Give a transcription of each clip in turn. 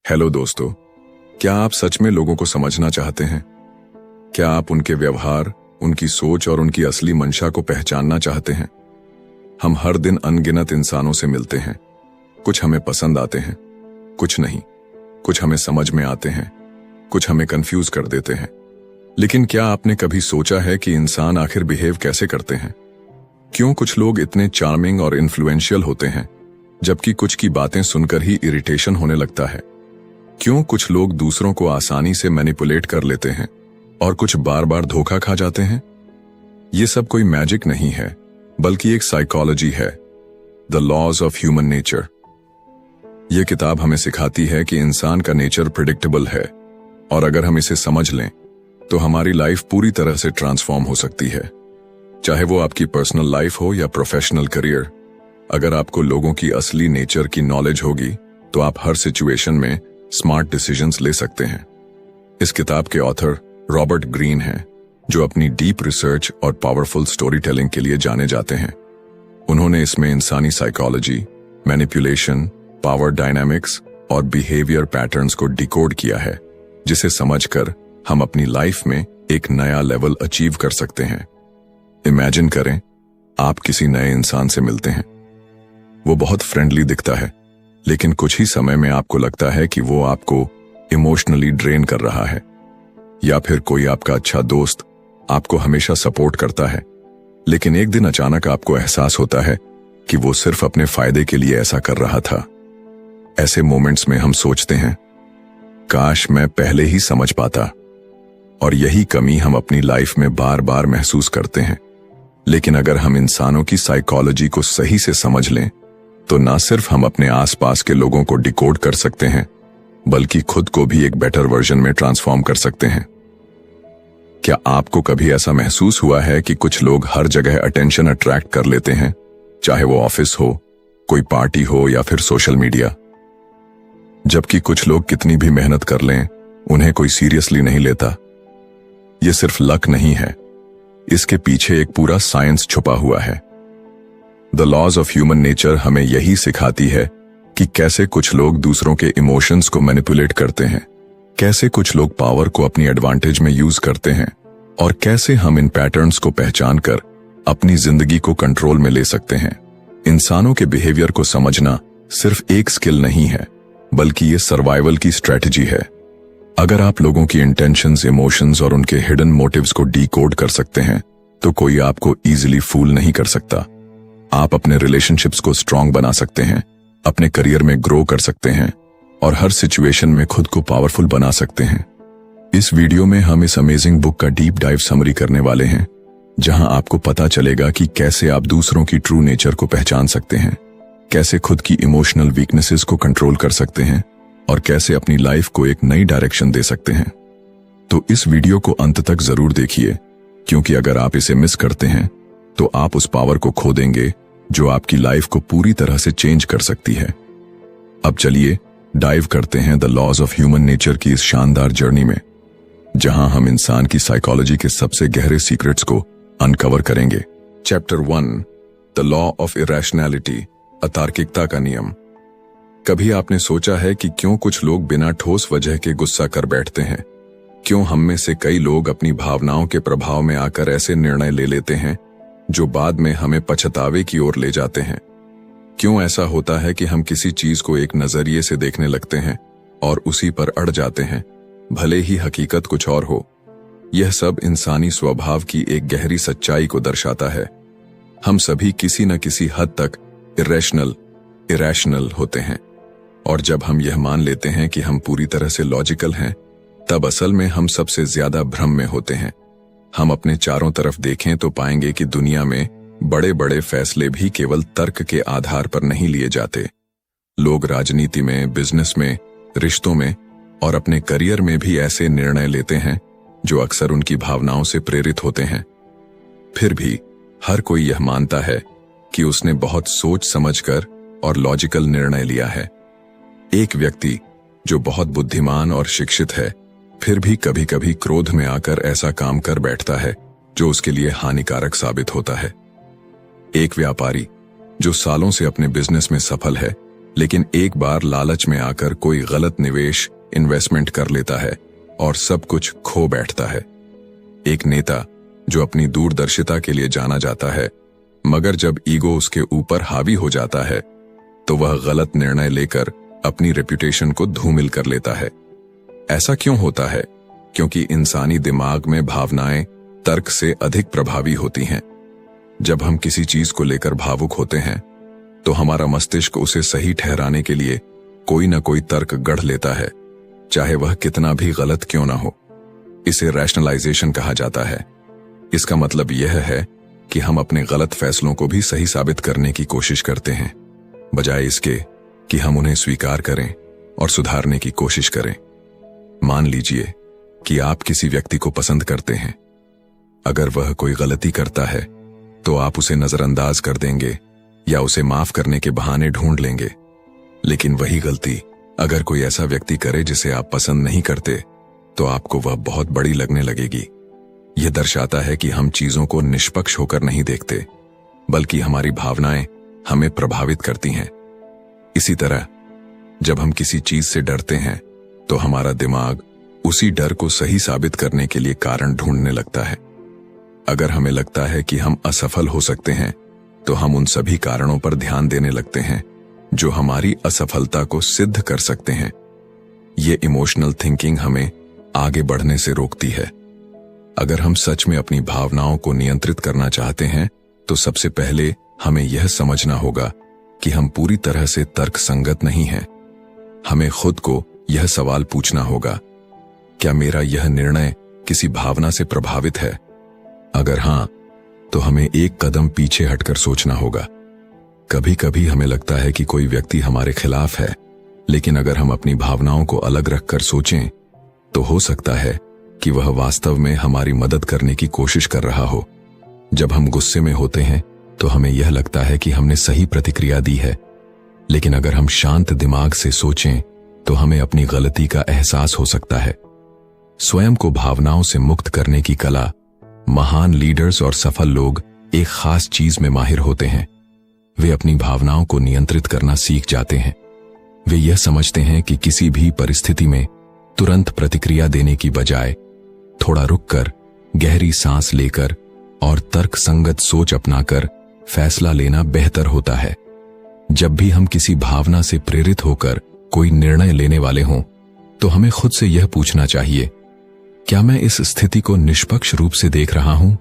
Hello दोस्तों, क्या आप सच में लोगों को समझना चाहते हैं? क्या आप उनके व्यवहार, उनकी सोच और उनकी असली मंशा को पहचानना चाहते हैं? हम हर दिन अनगिनत इंसानों से मिलते हैं। कुछ हमें पसंद आते हैं, कुछ नहीं। कुछ हमें समझ में आते हैं, कुछ हमें कंफ्यूज कर देते हैं। लेकिन क्या आपने कभी सोचा है कि इंसान आखिर बिहेव कैसे करते हैं? क्यों कुछ लोग इतने चार्मिंग और इन्फ्लुएंशियल होते हैं, जबकि कुछ की बातें सुनकर ही इरिटेशन होने लगता है? क्यों कुछ लोग दूसरों को आसानी से मैनिपुलेट कर लेते हैं और कुछ बार बार धोखा खा जाते हैं? ये सब कोई मैजिक नहीं है, बल्कि एक साइकोलॉजी है, the laws of human nature. यह किताब हमें सिखाती है कि इंसान का नेचर प्रिडिक्टेबल है, और अगर हम इसे समझ लें तो हमारी लाइफ पूरी तरह से ट्रांसफॉर्म हो सकती है। चाहे वो आपकी पर्सनल लाइफ हो या प्रोफेशनल करियर, अगर आपको लोगों की असली नेचर की नॉलेज होगी तो आप हर सिचुएशन में स्मार्ट डिसीजंस ले सकते हैं। इस किताब के ऑथर रॉबर्ट ग्रीन हैं, जो अपनी डीप रिसर्च और पावरफुल स्टोरी टेलिंग के लिए जाने जाते हैं। उन्होंने इसमें इंसानी साइकोलॉजी, मैनिपुलेशन, पावर डायनामिक्स और बिहेवियर पैटर्न्स को डिकोड किया है, जिसे समझकर हम अपनी लाइफ में एक नया लेवल अचीव कर सकते हैं। इमेजिन करें, आप किसी नए इंसान से मिलते हैं। वो बहुत फ्रेंडली दिखता है, लेकिन कुछ ही समय में आपको लगता है कि वो आपको इमोशनली ड्रेन कर रहा है। या फिर कोई आपका अच्छा दोस्त आपको हमेशा सपोर्ट करता है, लेकिन एक दिन अचानक आपको एहसास होता है कि वो सिर्फ अपने फायदे के लिए ऐसा कर रहा था। ऐसे मोमेंट्स में हम सोचते हैं, काश मैं पहले ही समझ पाता। और यही कमी हम अपनी लाइफ में बार बार महसूस करते हैं। लेकिन अगर हम इंसानों की साइकोलॉजी को सही से समझ लें तो ना सिर्फ हम अपने आसपास के लोगों को डिकोड कर सकते हैं, बल्कि खुद को भी एक बेटर वर्जन में ट्रांसफॉर्म कर सकते हैं। क्या आपको कभी ऐसा महसूस हुआ है कि कुछ लोग हर जगह अटेंशन अट्रैक्ट कर लेते हैं, चाहे वो ऑफिस हो, कोई पार्टी हो या फिर सोशल मीडिया? जबकि कुछ लोग कितनी भी मेहनत कर लें, उन्हें कोई सीरियसली नहीं लेता। ये सिर्फ लक नहीं है, इसके पीछे एक पूरा साइंस छुपा हुआ है। The laws of human nature हमें यही सिखाती है कि कैसे कुछ लोग दूसरों के इमोशंस को मैनिपुलेट करते हैं, कैसे कुछ लोग पावर को अपनी एडवांटेज में यूज करते हैं, और कैसे हम इन पैटर्न्स को पहचान कर अपनी जिंदगी को कंट्रोल में ले सकते हैं। इंसानों के बिहेवियर को समझना सिर्फ एक स्किल नहीं है, बल्कि ये सर्वाइवल की स्ट्रेटजी है। अगर आप लोगों की इंटेंशंस, इमोशंस और उनके हिडन मोटिव्स को डीकोड कर सकते हैं, तो कोई आपको इजीली फूल नहीं कर सकता। आप अपने रिलेशनशिप्स को स्ट्रांग बना सकते हैं, अपने करियर में ग्रो कर सकते हैं और हर सिचुएशन में खुद को पावरफुल बना सकते हैं। इस वीडियो में हम इस अमेजिंग बुक का डीप डाइव समरी करने वाले हैं, जहां आपको पता चलेगा कि कैसे आप दूसरों की ट्रू नेचर को पहचान सकते हैं, कैसे खुद की इमोशनल वीकनेसेस को कंट्रोल कर सकते हैं और कैसे अपनी लाइफ को एक नई डायरेक्शन दे सकते हैं। तो इस वीडियो को अंत तक जरूर देखिए, क्योंकि अगर आप इसे मिस करते हैं तो आप उस पावर को खो देंगे जो आपकी लाइफ को पूरी तरह से चेंज कर सकती है। अब चलिए डाइव करते हैं the laws of human nature की इस शानदार जर्नी में, जहां हम इंसान की साइकोलॉजी के सबसे गहरे सीक्रेट्स को अनकवर करेंगे। Chapter 1, the law of irrationality, अतार्किकता का नियम। कभी आपने सोचा है कि क्यों कुछ लोग बिना ठोस वजह के गुस्सा कर बैठते हैं? क्यों हम में से कई लोग अपनी भावनाओं के प्रभाव में आकर ऐसे निर्णय ले लेते हैं जो बाद में हमें पछतावे की ओर ले जाते हैं? क्यों ऐसा होता है कि हम किसी चीज को एक नजरिए से देखने लगते हैं और उसी पर अड़ जाते हैं, भले ही हकीकत कुछ और हो? यह सब इंसानी स्वभाव की एक गहरी सच्चाई को दर्शाता है। हम सभी किसी न किसी हद तक इरेशनल होते हैं, और जब हम यह मान लेते हैं कि हम पूरी तरह से लॉजिकल हैं, तब असल में हम सबसे ज्यादा भ्रम में होते हैं। हम अपने चारों तरफ देखें तो पाएंगे कि दुनिया में बड़े बड़े फैसले भी केवल तर्क के आधार पर नहीं लिए जाते। लोग राजनीति में, बिजनेस में, रिश्तों में और अपने करियर में भी ऐसे निर्णय लेते हैं जो अक्सर उनकी भावनाओं से प्रेरित होते हैं। फिर भी हर कोई यह मानता है कि उसने बहुत सोच समझकर और लॉजिकल निर्णय लिया है। एक व्यक्ति जो बहुत बुद्धिमान और शिक्षित है, फिर भी कभी कभी क्रोध में आकर ऐसा काम कर बैठता है जो उसके लिए हानिकारक साबित होता है। एक व्यापारी जो सालों से अपने बिजनेस में सफल है, लेकिन एक बार लालच में आकर कोई गलत निवेश इन्वेस्टमेंट कर लेता है और सब कुछ खो बैठता है। एक नेता जो अपनी दूरदर्शिता के लिए जाना जाता है, मगर जब ईगो उसके ऊपर हावी हो जाता है तो वह गलत निर्णय लेकर अपनी रेपुटेशन को धूमिल कर लेता है। ऐसा क्यों होता है? क्योंकि इंसानी दिमाग में भावनाएं तर्क से अधिक प्रभावी होती हैं। जब हम किसी चीज को लेकर भावुक होते हैं तो हमारा मस्तिष्क उसे सही ठहराने के लिए कोई न कोई तर्क गढ़ लेता है, चाहे वह कितना भी गलत क्यों ना हो। इसे रैशनलाइजेशन कहा जाता है। इसका मतलब यह है कि हम अपने गलत फैसलों को भी सही साबित करने की कोशिश करते हैं, बजाय इसके कि हम उन्हें स्वीकार करें और सुधारने की कोशिश करें। मान लीजिए कि आप किसी व्यक्ति को पसंद करते हैं। अगर वह कोई गलती करता है तो आप उसे नजरअंदाज कर देंगे या उसे माफ करने के बहाने ढूंढ लेंगे। लेकिन वही गलती अगर कोई ऐसा व्यक्ति करे जिसे आप पसंद नहीं करते तो आपको वह बहुत बड़ी लगने लगेगी। यह दर्शाता है कि हम चीजों को निष्पक्ष होकर नहीं देखते, बल्कि हमारी भावनाएं हमें प्रभावित करती हैं। इसी तरह जब हम किसी चीज से डरते हैं तो हमारा दिमाग उसी डर को सही साबित करने के लिए कारण ढूंढने लगता है। अगर हमें लगता है कि हम असफल हो सकते हैं तो हम उन सभी कारणों पर ध्यान देने लगते हैं जो हमारी असफलता को सिद्ध कर सकते हैं। ये इमोशनल थिंकिंग हमें आगे बढ़ने से रोकती है। अगर हम सच में अपनी भावनाओं को नियंत्रित करना चाहते हैं तो सबसे पहले हमें यह समझना होगा कि हम पूरी तरह से तर्कसंगत नहीं हैं। हमें खुद को यह सवाल पूछना होगा, क्या मेरा यह निर्णय किसी भावना से प्रभावित है? अगर हां, तो हमें एक कदम पीछे हटकर सोचना होगा। कभी कभी हमें लगता है कि कोई व्यक्ति हमारे खिलाफ है, लेकिन अगर हम अपनी भावनाओं को अलग रखकर सोचें तो हो सकता है कि वह वास्तव में हमारी मदद करने की कोशिश कर रहा हो। जब हम गुस्से में होते हैं तो हमें यह लगता है कि हमने सही प्रतिक्रिया दी है, लेकिन अगर हम शांत दिमाग से सोचें तो हमें अपनी गलती का एहसास हो सकता है। स्वयं को भावनाओं से मुक्त करने की कला महान लीडर्स और सफल लोग एक खास चीज में माहिर होते हैं। वे अपनी भावनाओं को नियंत्रित करना सीख जाते हैं। वे यह समझते हैं कि किसी भी परिस्थिति में तुरंत प्रतिक्रिया देने की बजाय थोड़ा रुककर, गहरी सांस लेकर और तर्कसंगत सोच अपनाकर फैसला लेना बेहतर होता है। जब भी हम किसी भावना से प्रेरित होकर कोई निर्णय लेने वाले हों तो हमें खुद से यह पूछना चाहिए, क्या मैं इस स्थिति को निष्पक्ष रूप से देख रहा हूं?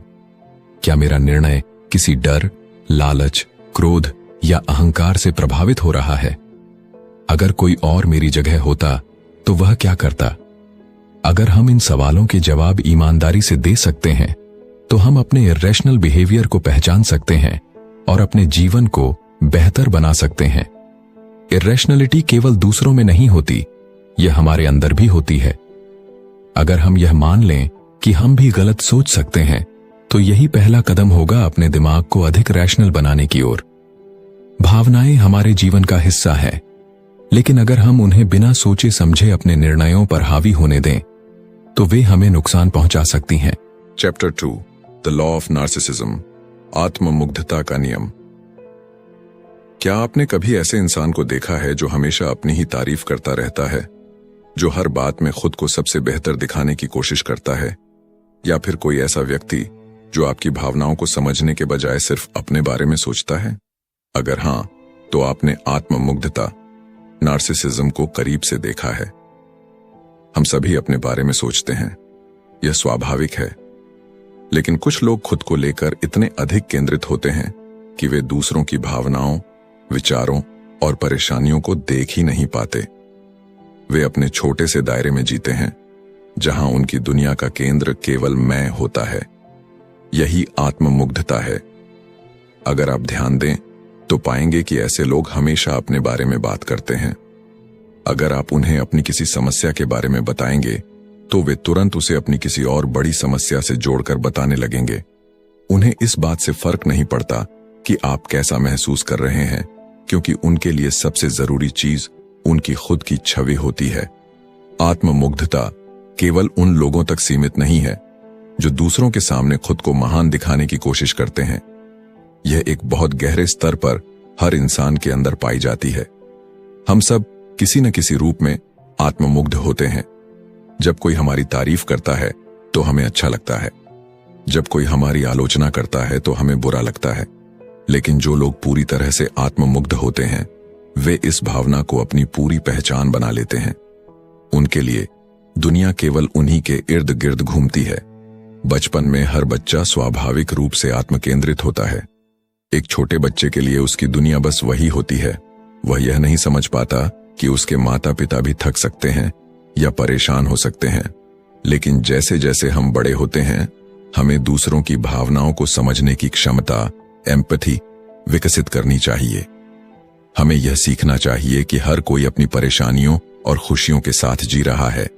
क्या मेरा निर्णय किसी डर, लालच, क्रोध या अहंकार से प्रभावित हो रहा है? अगर कोई और मेरी जगह होता तो वह क्या करता? अगर हम इन सवालों के जवाब ईमानदारी से दे सकते हैं तो हम अपने इर्रेशनल बिहेवियर को पहचान सकते हैं और अपने जीवन को बेहतर बना सकते हैं। इर्रेशनलिटी केवल दूसरों में नहीं होती, यह हमारे अंदर भी होती है। अगर हम यह मान लें कि हम भी गलत सोच सकते हैं तो यही पहला कदम होगा अपने दिमाग को अधिक रैशनल बनाने की ओर। भावनाएं हमारे जीवन का हिस्सा है, लेकिन अगर हम उन्हें बिना सोचे समझे अपने निर्णयों पर हावी होने दें तो वे हमें नुकसान पहुंचा सकती हैं। Chapter 2, the law of narcissism, आत्ममुग्धता का नियम। क्या आपने कभी ऐसे इंसान को देखा है जो हमेशा अपनी ही तारीफ करता रहता है, जो हर बात में खुद को सबसे बेहतर दिखाने की कोशिश करता है? या फिर कोई ऐसा व्यक्ति जो आपकी भावनाओं को समझने के बजाय सिर्फ अपने बारे में सोचता है? अगर हां, तो आपने आत्ममुग्धता, नार्सिसिज्म को करीब से देखा है। हम सभी अपने बारे में सोचते हैं, यह स्वाभाविक है, लेकिन कुछ लोग खुद को लेकर इतने अधिक केंद्रित होते हैं कि वे दूसरों की भावनाओं, विचारों और परेशानियों को देख ही नहीं पाते। वे अपने छोटे से दायरे में जीते हैं, जहां उनकी दुनिया का केंद्र केवल मैं होता है। यही आत्ममुग्धता है। अगर आप ध्यान दें तो पाएंगे कि ऐसे लोग हमेशा अपने बारे में बात करते हैं। अगर आप उन्हें अपनी किसी समस्या के बारे में बताएंगे तो वे तुरंत उसे अपनी किसी और बड़ी समस्या से जोड़कर बताने लगेंगे। उन्हें इस बात से फर्क नहीं पड़ता कि आप कैसा महसूस कर रहे हैं, क्योंकि उनके लिए सबसे जरूरी चीज उनकी खुद की छवि होती है। आत्ममुग्धता केवल उन लोगों तक सीमित नहीं है जो दूसरों के सामने खुद को महान दिखाने की कोशिश करते हैं। यह एक बहुत गहरे स्तर पर हर इंसान के अंदर पाई जाती है। हम सब किसी न किसी रूप में आत्ममुग्ध होते हैं। जब कोई हमारी तारीफ करता है तो हमें अच्छा लगता है, जब कोई हमारी आलोचना करता है तो हमें बुरा लगता है। लेकिन जो लोग पूरी तरह से आत्ममुग्ध होते हैं वे इस भावना को अपनी पूरी पहचान बना लेते हैं। उनके लिए दुनिया केवल उन्हीं के इर्द गिर्द घूमती है। बचपन में हर बच्चा स्वाभाविक रूप से आत्मकेंद्रित होता है। एक छोटे बच्चे के लिए उसकी दुनिया बस वही होती है। वह यह नहीं समझ पाता कि उसके माता पिता भी थक सकते हैं या परेशान हो सकते हैं। लेकिन जैसे जैसे हम बड़े होते हैं हमें दूसरों की भावनाओं को समझने की क्षमता, एम्पैथी विकसित करनी चाहिए। हमें यह सीखना चाहिए कि हर कोई अपनी परेशानियों और खुशियों के साथ जी रहा है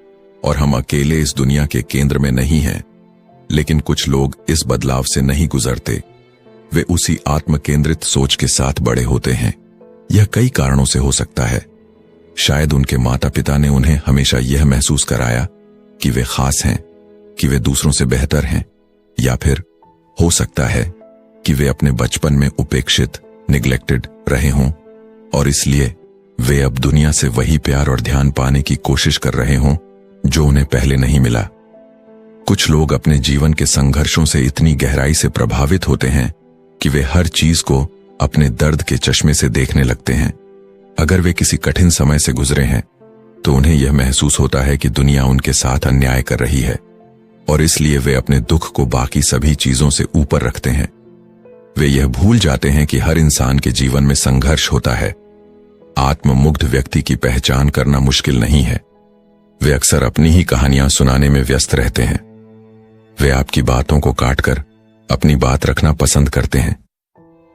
और हम अकेले इस दुनिया के केंद्र में नहीं हैं। लेकिन कुछ लोग इस बदलाव से नहीं गुजरते। वे उसी आत्मकेंद्रित सोच के साथ बड़े होते हैं। यह कई कारणों से हो सकता है। शायद उनके माता पिता ने उन्हें हमेशा यह महसूस कराया कि वे खास हैं, कि वे दूसरों से बेहतर हैं, या फिर हो सकता है कि वे अपने बचपन में उपेक्षित, निग्लेक्टेड रहे हों और इसलिए वे अब दुनिया से वही प्यार और ध्यान पाने की कोशिश कर रहे हों जो उन्हें पहले नहीं मिला। कुछ लोग अपने जीवन के संघर्षों से इतनी गहराई से प्रभावित होते हैं कि वे हर चीज को अपने दर्द के चश्मे से देखने लगते हैं। अगर वे किसी कठिन समय से गुजरे हैं तो उन्हें यह महसूस होता है कि दुनिया उनके साथ अन्याय कर रही है और इसलिए वे अपने दुख को बाकी सभी चीजों से ऊपर रखते हैं। वे यह भूल जाते हैं कि हर इंसान के जीवन में संघर्ष होता है। आत्ममुग्ध व्यक्ति की पहचान करना मुश्किल नहीं है। वे अक्सर अपनी ही कहानियां सुनाने में व्यस्त रहते हैं। वे आपकी बातों को काटकर अपनी बात रखना पसंद करते हैं।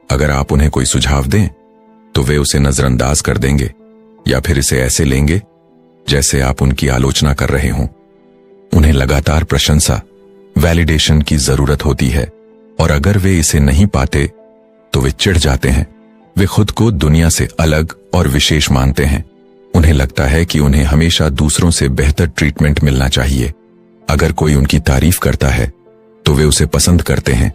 अगर आप उन्हें कोई सुझाव दें तो वे उसे नजरअंदाज कर देंगे या फिर इसे ऐसे लेंगे जैसे आप उनकी आलोचना कर रहे हों। उन्हें लगातार प्रशंसा, वैलिडेशन की जरूरत होती है और अगर वे इसे नहीं पाते तो वे चिढ़ जाते हैं। वे खुद को दुनिया से अलग और विशेष मानते हैं। उन्हें लगता है कि उन्हें हमेशा दूसरों से बेहतर ट्रीटमेंट मिलना चाहिए। अगर कोई उनकी तारीफ करता है तो वे उसे पसंद करते हैं,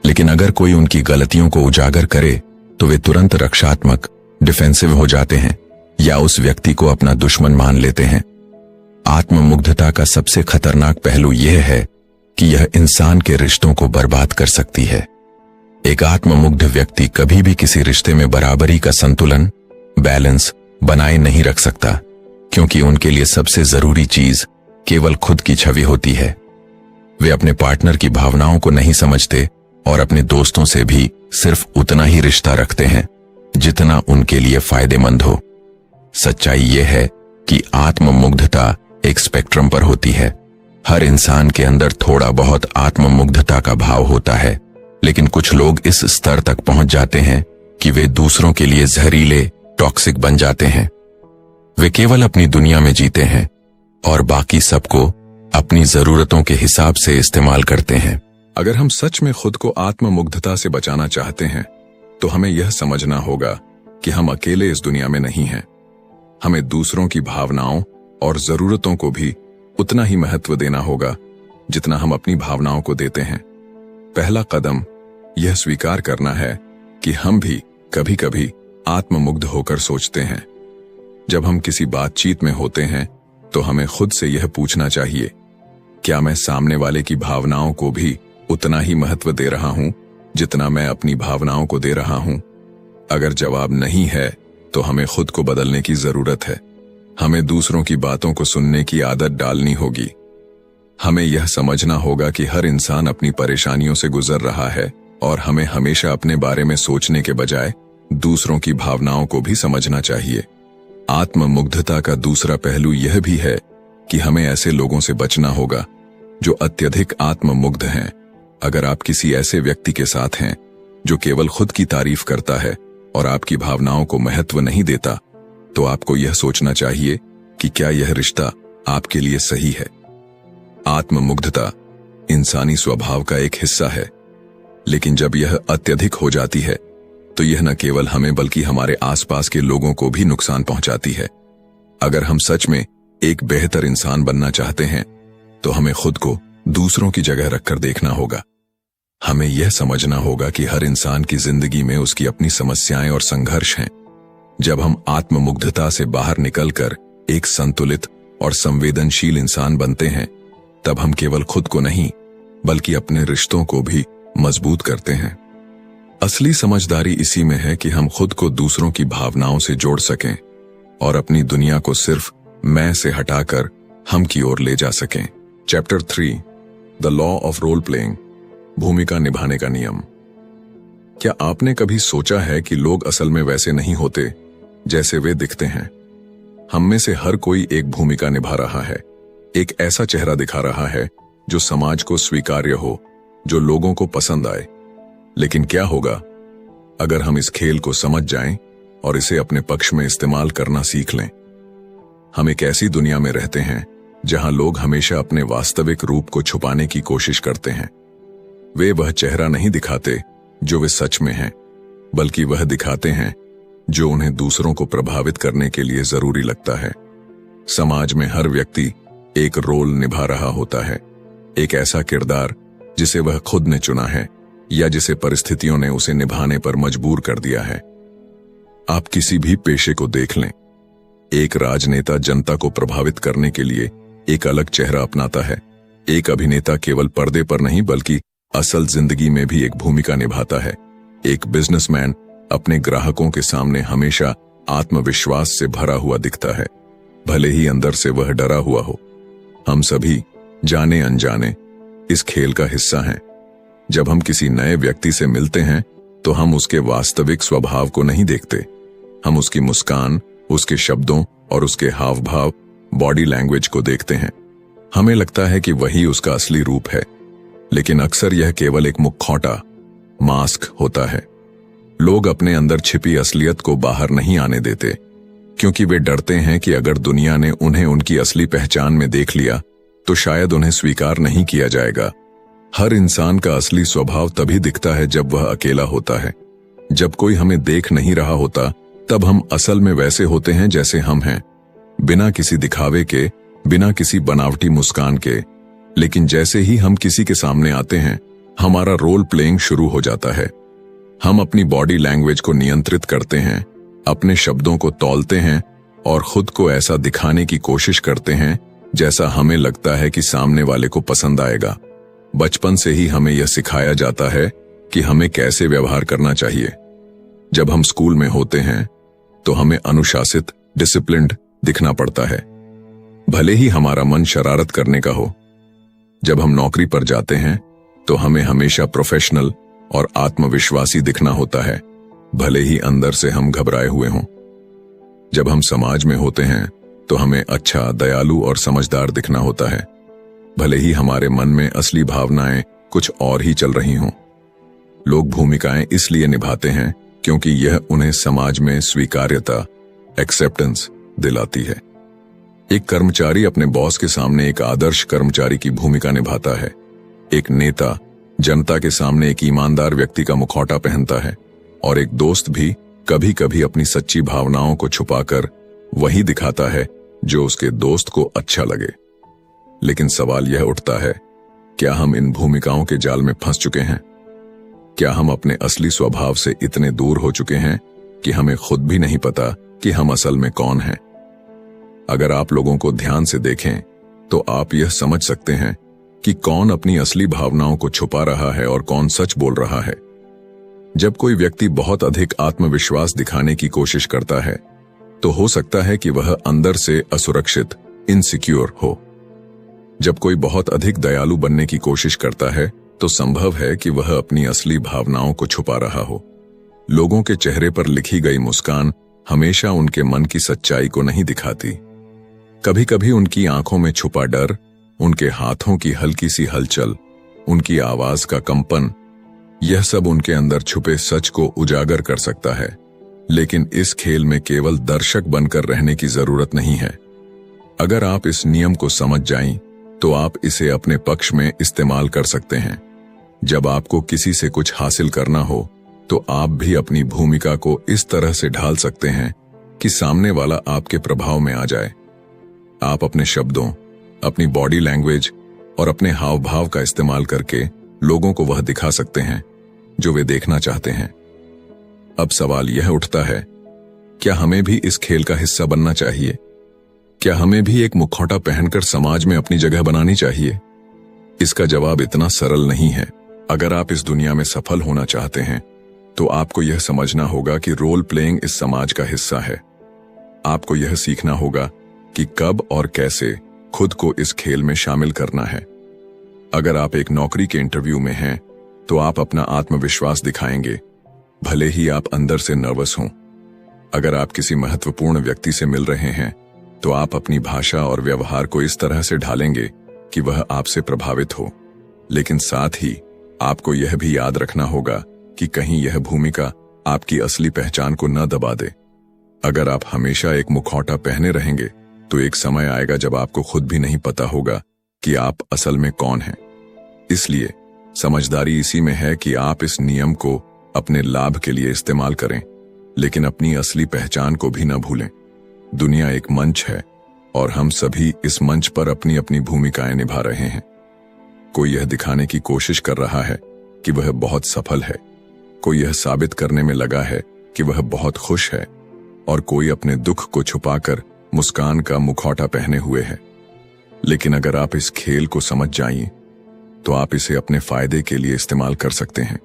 लेकिन अगर कोई उनकी गलतियों को उजागर करे तो वे तुरंत रक्षात्मक, डिफेंसिव हो जाते हैं या उस व्यक्ति को अपना दुश्मन मान लेते हैं। आत्ममुग्धता का सबसे खतरनाक पहलू यह है कि यह इंसान के रिश्तों को बर्बाद कर सकती है। एक आत्ममुग्ध व्यक्ति कभी भी किसी रिश्ते में बराबरी का संतुलन, बैलेंस बनाए नहीं रख सकता, क्योंकि उनके लिए सबसे जरूरी चीज केवल खुद की छवि होती है। वे अपने पार्टनर की भावनाओं को नहीं समझते और अपने दोस्तों से भी सिर्फ उतना ही रिश्ता रखते हैं जितना उनके लिए फायदेमंद हो। सच्चाई यह है कि आत्ममुग्धता एक स्पेक्ट्रम पर होती है। हर इंसान के अंदर थोड़ा बहुत आत्ममुग्धता का भाव होता है, लेकिन कुछ लोग इस स्तर तक पहुंच जाते हैं कि वे दूसरों के लिए जहरीले, टॉक्सिक बन जाते हैं। वे केवल अपनी दुनिया में जीते हैं और बाकी सबको अपनी जरूरतों के हिसाब से इस्तेमाल करते हैं। अगर हम सच में खुद को आत्ममुग्धता से बचाना चाहते हैं तो हमें यह समझना होगा कि हम अकेले इस दुनिया में नहीं हैं। हमें दूसरों की भावनाओं और जरूरतों को भी उतना ही महत्व देना होगा जितना हम अपनी भावनाओं को देते हैं। पहला कदम यह स्वीकार करना है कि हम भी कभी कभी आत्ममुग्ध होकर सोचते हैं। जब हम किसी बातचीत में होते हैं तो हमें खुद से यह पूछना चाहिए, क्या मैं सामने वाले की भावनाओं को भी उतना ही महत्व दे रहा हूं जितना मैं अपनी भावनाओं को दे रहा हूं? अगर जवाब नहीं है तो हमें खुद को बदलने की जरूरत है। हमें दूसरों की बातों को सुनने की आदत डालनी होगी। हमें यह समझना होगा कि हर इंसान अपनी परेशानियों से गुजर रहा है और हमें हमेशा अपने बारे में सोचने के बजाय दूसरों की भावनाओं को भी समझना चाहिए। आत्ममुग्धता का दूसरा पहलू यह भी है कि हमें ऐसे लोगों से बचना होगा जो अत्यधिक आत्ममुग्ध हैं। अगर आप किसी ऐसे व्यक्ति के साथ हैं जो केवल खुद की तारीफ करता है और आपकी भावनाओं को महत्व नहीं देता, तो आपको यह सोचना चाहिए कि क्या यह रिश्ता आपके लिए सही है। आत्ममुग्धता इंसानी स्वभाव का एक हिस्सा है, लेकिन जब यह अत्यधिक हो जाती है तो यह न केवल हमें बल्कि हमारे आसपास के लोगों को भी नुकसान पहुंचाती है। अगर हम सच में एक बेहतर इंसान बनना चाहते हैं तो हमें खुद को दूसरों की जगह रखकर देखना होगा। हमें यह समझना होगा कि हर इंसान की जिंदगी में उसकी अपनी समस्याएं और संघर्ष हैं। जब हम आत्ममुग्धता से बाहर निकलकर एक संतुलित और संवेदनशील इंसान बनते हैं, तब हम केवल खुद को नहीं बल्कि अपने रिश्तों को भी मजबूत करते हैं। असली समझदारी इसी में है कि हम खुद को दूसरों की भावनाओं से जोड़ सकें और अपनी दुनिया को सिर्फ मैं से हटाकर हम की ओर ले जा सकें। Chapter 3, the law of role playing, भूमिका निभाने का नियम। क्या आपने कभी सोचा है कि लोग असल में वैसे नहीं होते जैसे वे दिखते हैं? हम में से हर कोई एक भूमिका निभा रहा है, एक ऐसा चेहरा दिखा रहा है जो समाज को स्वीकार्य हो, जो लोगों को पसंद आए। लेकिन क्या होगा अगर हम इस खेल को समझ जाएं और इसे अपने पक्ष में इस्तेमाल करना सीख लें? हम एक ऐसी दुनिया में रहते हैं जहां लोग हमेशा अपने वास्तविक रूप को छुपाने की कोशिश करते हैं। वे वह चेहरा नहीं दिखाते जो वे सच में हैं, बल्कि वह दिखाते हैं जो उन्हें दूसरों को प्रभावित करने के लिए जरूरी लगता है। समाज में हर व्यक्ति एक रोल निभा रहा होता है, एक ऐसा किरदार जिसे वह खुद ने चुना है या जिसे परिस्थितियों ने उसे निभाने पर मजबूर कर दिया है। आप किसी भी पेशे को देख लें, एक राजनेता जनता को प्रभावित करने के लिए एक अलग चेहरा अपनाता है। एक अभिनेता केवल पर्दे पर नहीं बल्कि असल जिंदगी में भी एक भूमिका निभाता है। एक बिजनेसमैन अपने ग्राहकों के सामने हमेशा आत्मविश्वास से भरा हुआ दिखता है, भले ही अंदर से वह डरा हुआ हो। हम सभी जाने अनजाने इस खेल का हिस्सा हैं। जब हम किसी नए व्यक्ति से मिलते हैं तो हम उसके वास्तविक स्वभाव को नहीं देखते। हम उसकी मुस्कान, उसके शब्दों और उसके हाव भाव, बॉडी लैंग्वेज को देखते हैं। हमें लगता है कि वही उसका असली रूप है, लेकिन अक्सर यह केवल एक मुखौटा, मास्क होता है। लोग अपने अंदर छिपी असलियत को बाहर नहीं आने देते, क्योंकि वे डरते हैं कि अगर दुनिया ने उन्हें उनकी असली पहचान में देख लिया तो शायद उन्हें स्वीकार नहीं किया जाएगा। हर इंसान का असली स्वभाव तभी दिखता है जब वह अकेला होता है। जब कोई हमें देख नहीं रहा होता, तब हम असल में वैसे होते हैं जैसे हम हैं, बिना किसी दिखावे के, बिना किसी बनावटी मुस्कान के। लेकिन जैसे ही हम किसी के सामने आते हैं, हमारा रोल प्लेइंग शुरू हो जाता है। हम अपनी बॉडी लैंग्वेज को नियंत्रित करते हैं, अपने शब्दों को तौलते हैं और खुद को ऐसा दिखाने की कोशिश करते हैं जैसा हमें लगता है कि सामने वाले को पसंद आएगा। बचपन से ही हमें यह सिखाया जाता है कि हमें कैसे व्यवहार करना चाहिए। जब हम स्कूल में होते हैं तो हमें अनुशासित, डिसिप्लिन्ड दिखना पड़ता है, भले ही हमारा मन शरारत करने का हो। जब हम नौकरी पर जाते हैं तो हमें हमेशा प्रोफेशनल और आत्मविश्वासी दिखना होता है, भले ही अंदर से हम घबराए हुए हों। जब हम समाज में होते हैं तो हमें अच्छा, दयालु और समझदार दिखना होता है, भले ही हमारे मन में असली भावनाएं कुछ और ही चल रही हों। लोग भूमिकाएं इसलिए निभाते हैं क्योंकि यह उन्हें समाज में स्वीकार्यता, एक्सेप्टेंस दिलाती है। एक कर्मचारी अपने बॉस के सामने एक आदर्श कर्मचारी की भूमिका निभाता है। एक नेता जनता के सामने एक ईमानदार व्यक्ति का मुखौटा पहनता है, और एक दोस्त भी कभी कभी अपनी सच्ची भावनाओं को छुपाकर वही दिखाता है जो उसके दोस्त को अच्छा लगे। लेकिन सवाल यह उठता है, क्या हम इन भूमिकाओं के जाल में फंस चुके हैं? क्या हम अपने असली स्वभाव से इतने दूर हो चुके हैं कि हमें खुद भी नहीं पता कि हम असल में कौन हैं? अगर आप लोगों को ध्यान से देखें तो आप यह समझ सकते हैं कि कौन अपनी असली भावनाओं को छुपा रहा है और कौन सच बोल रहा है। जब कोई व्यक्ति बहुत अधिक आत्मविश्वास दिखाने की कोशिश करता है तो हो सकता है कि वह अंदर से असुरक्षित, इनसिक्योर हो। जब कोई बहुत अधिक दयालु बनने की कोशिश करता है तो संभव है कि वह अपनी असली भावनाओं को छुपा रहा हो। लोगों के चेहरे पर लिखी गई मुस्कान हमेशा उनके मन की सच्चाई को नहीं दिखाती। कभी कभी उनकी आंखों में छुपा डर, उनके हाथों की हल्की सी हलचल, उनकी आवाज का कंपन, यह सब उनके अंदर छुपे सच को उजागर कर सकता है। लेकिन इस खेल में केवल दर्शक बनकर रहने की जरूरत नहीं है। अगर आप इस नियम को समझ जाएं, तो आप इसे अपने पक्ष में इस्तेमाल कर सकते हैं। जब आपको किसी से कुछ हासिल करना हो तो आप भी अपनी भूमिका को इस तरह से ढाल सकते हैं कि सामने वाला आपके प्रभाव में आ जाए। आप अपने शब्दों, अपनी बॉडी लैंग्वेज और अपने हाव भाव का इस्तेमाल करके लोगों को वह दिखा सकते हैं जो वे देखना चाहते हैं। अब सवाल यह उठता है, क्या हमें भी इस खेल का हिस्सा बनना चाहिए? क्या हमें भी एक मुखौटा पहनकर समाज में अपनी जगह बनानी चाहिए? इसका जवाब इतना सरल नहीं है। अगर आप इस दुनिया में सफल होना चाहते हैं तो आपको यह समझना होगा कि रोल प्लेइंग इस समाज का हिस्सा है। आपको यह सीखना होगा कि कब और कैसे खुद को इस खेल में शामिल करना है। अगर आप एक नौकरी के इंटरव्यू में हैं तो आप अपना आत्मविश्वास दिखाएंगे, भले ही आप अंदर से नर्वस हों। अगर आप किसी महत्वपूर्ण व्यक्ति से मिल रहे हैं तो आप अपनी भाषा और व्यवहार को इस तरह से ढालेंगे कि वह आपसे प्रभावित हो। लेकिन साथ ही आपको यह भी याद रखना होगा कि कहीं यह भूमिका आपकी असली पहचान को न दबा दे। अगर आप हमेशा एक मुखौटा पहने रहेंगे तो एक समय आएगा जब आपको खुद भी नहीं पता होगा कि आप असल में कौन हैं। इसलिए समझदारी इसी में है कि आप इस नियम को अपने लाभ के लिए इस्तेमाल करें, लेकिन अपनी असली पहचान को भी न भूलें। दुनिया एक मंच है और हम सभी इस मंच पर अपनी अपनी भूमिकाएं निभा रहे हैं। कोई यह दिखाने की कोशिश कर रहा है कि वह बहुत सफल है, कोई यह साबित करने में लगा है कि वह बहुत खुश है, और कोई अपने दुख को छुपाकर मुस्कान का मुखौटा पहने हुए है। लेकिन अगर आप इस खेल को समझ जाइए तो आप इसे अपने फायदे के लिए इस्तेमाल कर सकते हैं।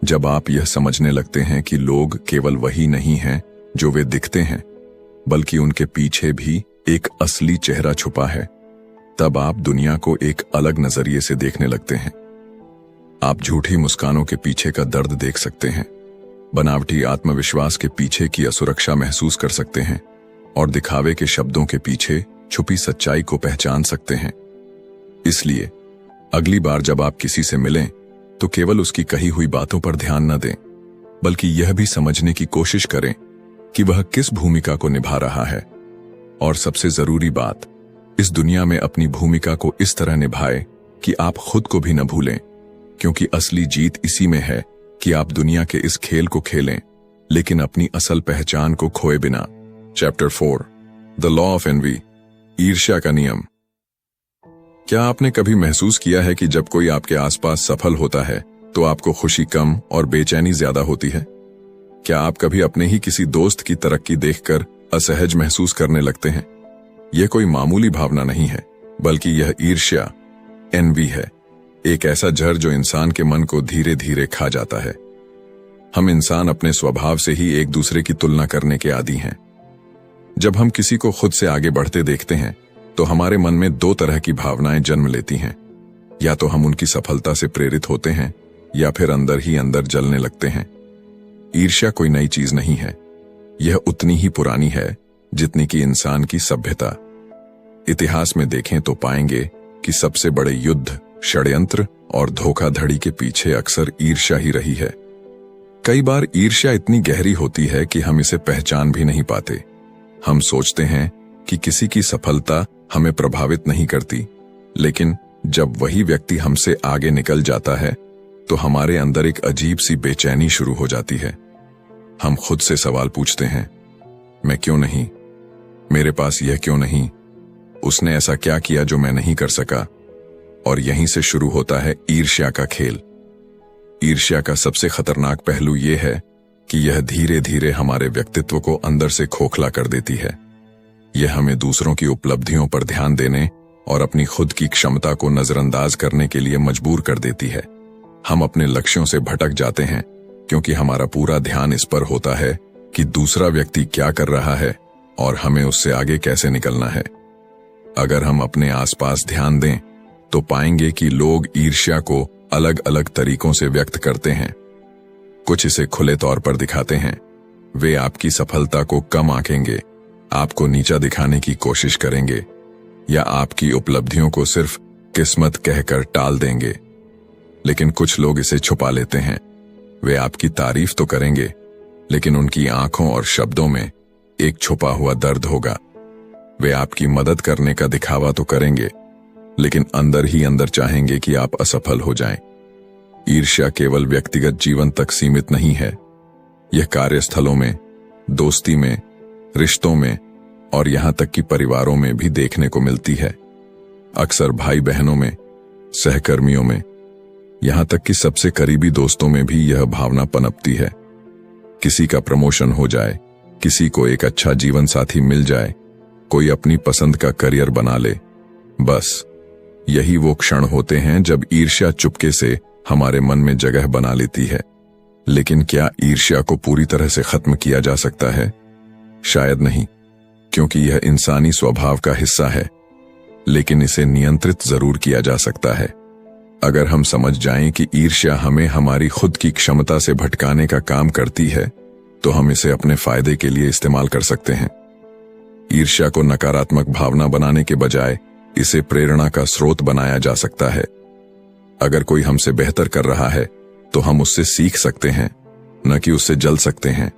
जब आप यह समझने लगते हैं कि लोग केवल वही नहीं हैं जो वे दिखते हैं, बल्कि उनके पीछे भी एक असली चेहरा छुपा है, तब आप दुनिया को एक अलग नजरिए से देखने लगते हैं। आप झूठी मुस्कानों के पीछे का दर्द देख सकते हैं, बनावटी आत्मविश्वास के पीछे की असुरक्षा महसूस कर सकते हैं, और दिखावे के शब्दों के पीछे छुपी सच्चाई को पहचान सकते हैं। इसलिए अगली बार जब आप किसी से मिलें तो केवल उसकी कही हुई बातों पर ध्यान न दें, बल्कि यह भी समझने की कोशिश करें कि वह किस भूमिका को निभा रहा है। और सबसे जरूरी बात, इस दुनिया में अपनी भूमिका को इस तरह निभाएं कि आप खुद को भी न भूलें, क्योंकि असली जीत इसी में है कि आप दुनिया के इस खेल को खेलें, लेकिन अपनी असल पहचान को खोए बिना। Chapter 4, the law of envy, ईर्ष्या का नियम। क्या आपने कभी महसूस किया है कि जब कोई आपके आसपास सफल होता है तो आपको खुशी कम और बेचैनी ज्यादा होती है? क्या आप कभी अपने ही किसी दोस्त की तरक्की देखकर असहज महसूस करने लगते हैं? यह कोई मामूली भावना नहीं है, बल्कि यह ईर्ष्या, एनवी है, एक ऐसा जहर जो इंसान के मन को धीरे धीरे खा जाता है। हम इंसान अपने स्वभाव से ही एक दूसरे की तुलना करने के आदी हैं। जब हम किसी को खुद से आगे बढ़ते देखते हैं तो हमारे मन में दो तरह की भावनाएं जन्म लेती हैं। या तो हम उनकी सफलता से प्रेरित होते हैं, या फिर अंदर ही अंदर जलने लगते हैं। ईर्ष्या कोई नई चीज नहीं है, यह उतनी ही पुरानी है जितनी कि इंसान की सभ्यता। इतिहास में देखें तो पाएंगे कि सबसे बड़े युद्ध, षड्यंत्र और धोखाधड़ी के पीछे अक्सर ईर्ष्या ही रही है। कई बार ईर्ष्या इतनी गहरी होती है कि हम इसे पहचान भी नहीं पाते। हम सोचते हैं कि किसी की सफलता हमें प्रभावित नहीं करती, लेकिन जब वही व्यक्ति हमसे आगे निकल जाता है तो हमारे अंदर एक अजीब सी बेचैनी शुरू हो जाती है। हम खुद से सवाल पूछते हैं, मैं क्यों नहीं, मेरे पास यह क्यों नहीं, उसने ऐसा क्या किया जो मैं नहीं कर सका। और यहीं से शुरू होता है ईर्ष्या का खेल। ईर्ष्या का सबसे खतरनाक पहलू यह है कि यह धीरे धीरे हमारे व्यक्तित्व को अंदर से खोखला कर देती है। यह हमें दूसरों की उपलब्धियों पर ध्यान देने और अपनी खुद की क्षमता को नजरअंदाज करने के लिए मजबूर कर देती है। हम अपने लक्ष्यों से भटक जाते हैं क्योंकि हमारा पूरा ध्यान इस पर होता है कि दूसरा व्यक्ति क्या कर रहा है और हमें उससे आगे कैसे निकलना है। अगर हम अपने आसपास ध्यान दें तो पाएंगे कि लोग ईर्ष्या को अलग अलग तरीकों से व्यक्त करते हैं। कुछ इसे खुले तौर पर दिखाते हैं, वे आपकी सफलता को कम आंकेंगे, आपको नीचा दिखाने की कोशिश करेंगे, या आपकी उपलब्धियों को सिर्फ किस्मत कहकर टाल देंगे। लेकिन कुछ लोग इसे छुपा लेते हैं, वे आपकी तारीफ तो करेंगे, लेकिन उनकी आंखों और शब्दों में एक छुपा हुआ दर्द होगा। वे आपकी मदद करने का दिखावा तो करेंगे, लेकिन अंदर ही अंदर चाहेंगे कि आप असफल हो जाएं। ईर्ष्या केवल व्यक्तिगत जीवन तक सीमित नहीं है, यह कार्यस्थलों में, दोस्ती में, रिश्तों में और यहां तक कि परिवारों में भी देखने को मिलती है। अक्सर भाई बहनों में, सहकर्मियों में, यहां तक कि सबसे करीबी दोस्तों में भी यह भावना पनपती है। किसी का प्रमोशन हो जाए किसी को एक अच्छा जीवन साथी मिल जाए, कोई अपनी पसंद का करियर बना ले, बस यही वो क्षण होते हैं जब ईर्ष्या चुपके से हमारे मन में जगह बना लेती है। लेकिन क्या ईर्ष्या को पूरी तरह से खत्म किया जा सकता है? शायद नहीं, क्योंकि यह इंसानी स्वभाव का हिस्सा है। लेकिन इसे नियंत्रित जरूर किया जा सकता है। अगर हम समझ जाएं कि ईर्ष्या हमें हमारी खुद की क्षमता से भटकाने का काम करती है, तो हम इसे अपने फायदे के लिए इस्तेमाल कर सकते हैं। ईर्ष्या को नकारात्मक भावना बनाने के बजाय इसे प्रेरणा का स्रोत बनाया जा सकता है। अगर कोई हमसे बेहतर कर रहा है तो हम उससे सीख सकते हैं, न कि उससे जल सकते हैं।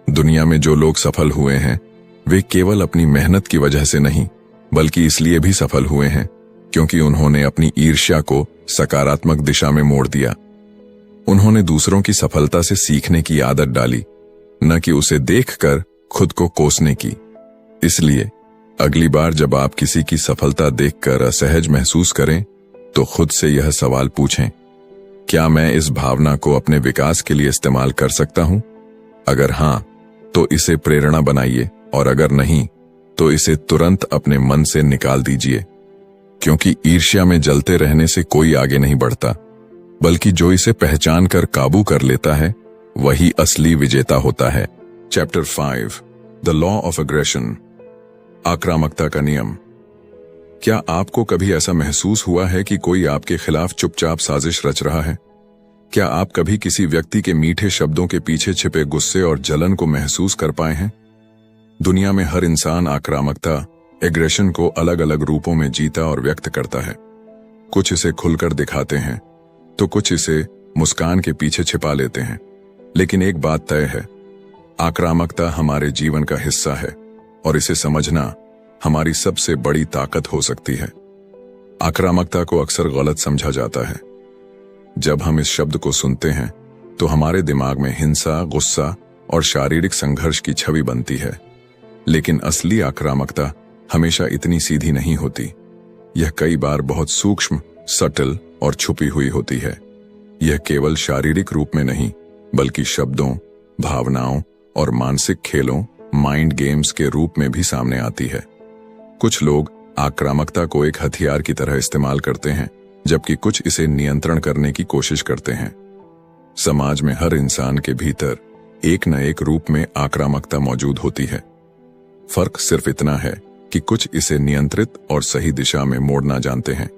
दुनिया में जो लोग सफल हुए हैं, वे केवल अपनी मेहनत की वजह से नहीं, बल्कि इसलिए भी सफल हुए हैं क्योंकि उन्होंने अपनी ईर्ष्या को सकारात्मक दिशा में मोड़ दिया। उन्होंने दूसरों की सफलता से सीखने की आदत डाली, न कि उसे देखकर खुद को कोसने की। इसलिए अगली बार जब आप किसी की सफलता देखकर असहज महसूस करें, तो खुद से यह सवाल पूछें, क्या मैं इस भावना को अपने विकास के लिए इस्तेमाल कर सकता हूं? अगर हां, तो इसे प्रेरणा बनाइए, और अगर नहीं, तो इसे तुरंत अपने मन से निकाल दीजिए। क्योंकि ईर्ष्या में जलते रहने से कोई आगे नहीं बढ़ता, बल्कि जो इसे पहचान कर काबू कर लेता है, वही असली विजेता होता है। Chapter 5, the law of aggression, आक्रामकता का नियम। क्या आपको कभी ऐसा महसूस हुआ है कि कोई आपके खिलाफ चुपचाप साजिश रच रहा है? क्या आप कभी किसी व्यक्ति के मीठे शब्दों के पीछे छिपे गुस्से और जलन को महसूस कर पाए हैं? दुनिया में हर इंसान आक्रामकता, एग्रेशन को अलग अलग रूपों में जीता और व्यक्त करता है। कुछ इसे खुलकर दिखाते हैं, तो कुछ इसे मुस्कान के पीछे छिपा लेते हैं। लेकिन एक बात तय है, आक्रामकता हमारे जीवन का हिस्सा है, और इसे समझना हमारी सबसे बड़ी ताकत हो सकती है। आक्रामकता को अक्सर गलत समझा जाता है। जब हम इस शब्द को सुनते हैं, तो हमारे दिमाग में हिंसा, गुस्सा और शारीरिक संघर्ष की छवि बनती है। लेकिन असली आक्रामकता हमेशा इतनी सीधी नहीं होती। यह कई बार बहुत सूक्ष्म, सटल और छुपी हुई होती है। यह केवल शारीरिक रूप में नहीं, बल्कि शब्दों, भावनाओं और मानसिक खेलों, माइंड गेम्स के रूप में भी सामने आती है। कुछ लोग आक्रामकता को एक हथियार की तरह इस्तेमाल करते हैं, जबकि कुछ इसे नियंत्रण करने की कोशिश करते हैं। समाज में हर इंसान के भीतर एक न एक रूप में आक्रामकता मौजूद होती है। फर्क सिर्फ इतना है कि कुछ इसे नियंत्रित और सही दिशा में मोड़ना जानते हैं,